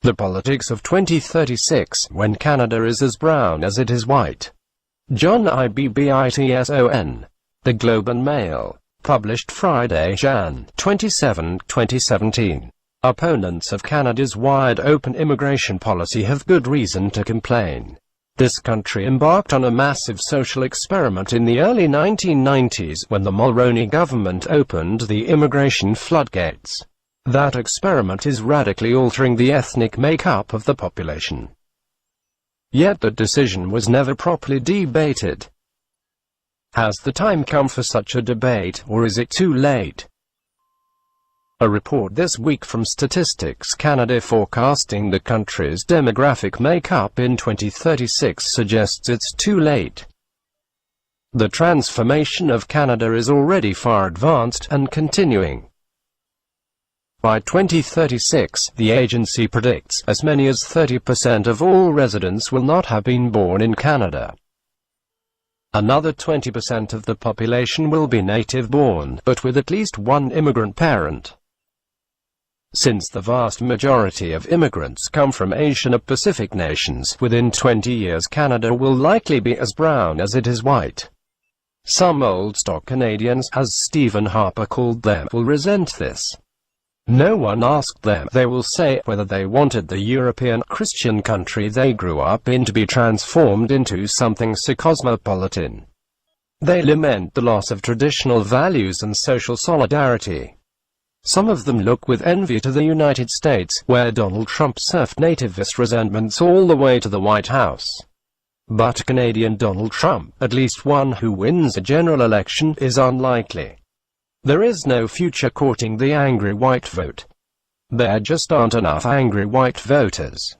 The politics of 2036, when Canada is as brown as it is white. John Ibbitson. The Globe and Mail. Published Friday, Jan. 27, 2017. Opponents of Canada's wide-open immigration policy have good reason to complain. This country embarked on a massive social experiment in the early 1990s when the Mulroney government opened the immigration floodgates. That experiment is radically altering the ethnic makeup of the population. Yet the decision was never properly debated. Has the time come for such a debate, or is it too late? A report this week from Statistics Canada forecasting the country's demographic makeup in 2036 suggests it's too late. The transformation of Canada is already far advanced and continuing. By 2036, the agency predicts as many as 30% of all residents will not have been born in Canada. Another 20% of the population will be native-born, but with at least one immigrant parent. Since the vast majority of immigrants come from Asian or Pacific nations, within 20 years Canada will likely be as brown as it is white. Some old-stock Canadians, as Stephen Harper called them, will resent this. No one asked them, they will say, whether they wanted the European Christian country they grew up in to be transformed into something so cosmopolitan. They lament the loss of traditional values and social solidarity. Some of them look with envy to the United States, where Donald Trump surfed nativist resentments all the way to the White House. But Canadian Donald Trump, at least one who wins a general election, is unlikely. There is no future courting the angry white vote. There just aren't enough angry white voters.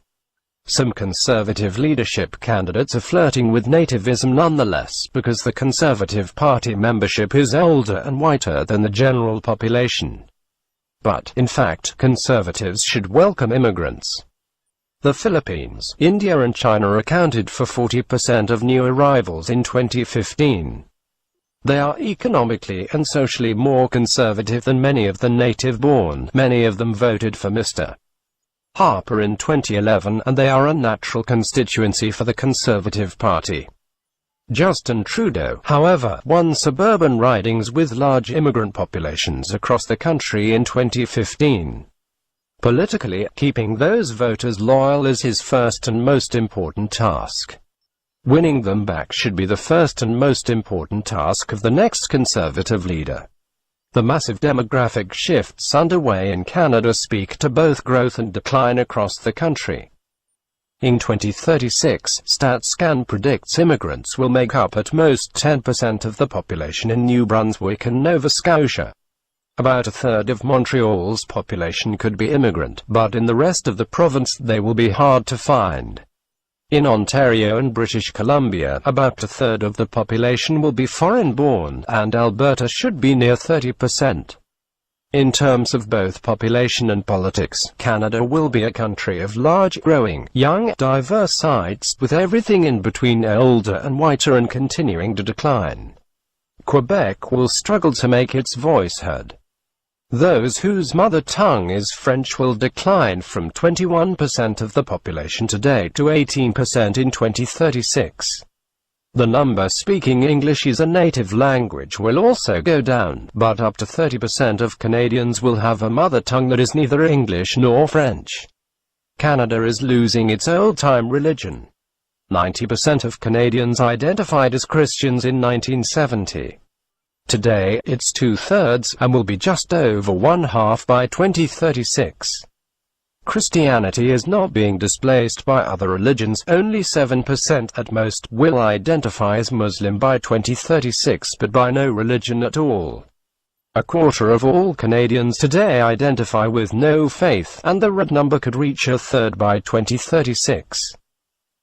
Some Conservative leadership candidates are flirting with nativism nonetheless, because the Conservative Party membership is older and whiter than the general population. But, in fact, Conservatives should welcome immigrants. The Philippines, India and China accounted for 40% of new arrivals in 2015. They are economically and socially more conservative than many of the native-born. Many of them voted for Mr. Harper in 2011, and they are a natural constituency for the Conservative Party. Justin Trudeau, however, won suburban ridings with large immigrant populations across the country in 2015. Politically, keeping those voters loyal is his first and most important task. Winning them back should be the first and most important task of the next Conservative leader. The massive demographic shifts underway in Canada speak to both growth and decline across the country. In 2036, StatsCan predicts immigrants will make up at most 10% of the population in New Brunswick and Nova Scotia. About a third of Montreal's population could be immigrant, but in the rest of the province they will be hard to find. In Ontario and British Columbia, about a third of the population will be foreign-born, and Alberta should be near 30%. In terms of both population and politics, Canada will be a country of large, growing, young, diverse sides, with everything in between older and whiter and continuing to decline. Quebec will struggle to make its voice heard. Those whose mother tongue is French will decline from 21% of the population today to 18% in 2036. The number speaking English as a native language will also go down, but up to 30% of Canadians will have a mother tongue that is neither English nor French. Canada is losing its old-time religion. 90% of Canadians identified as Christians in 1970. Today, it's two-thirds, and will be just over one-half by 2036. Christianity is not being displaced by other religions. Only 7% at most will identify as Muslim by 2036, but by no religion at all. A quarter of all Canadians today identify with no faith, and the red number could reach a third by 2036.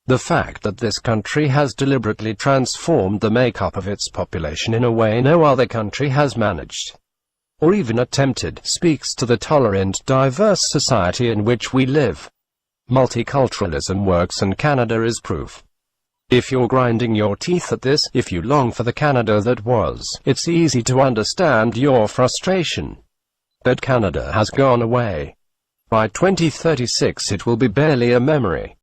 The fact that this country has deliberately transformed the makeup of its population in a way no other country has managed, or even attempted, speaks to the tolerant, diverse society in which we live. Multiculturalism works, and Canada is proof. If you're grinding your teeth at this, if you long for the Canada that was, it's easy to understand your frustration. But Canada has gone away. By 2036 it will be barely a memory.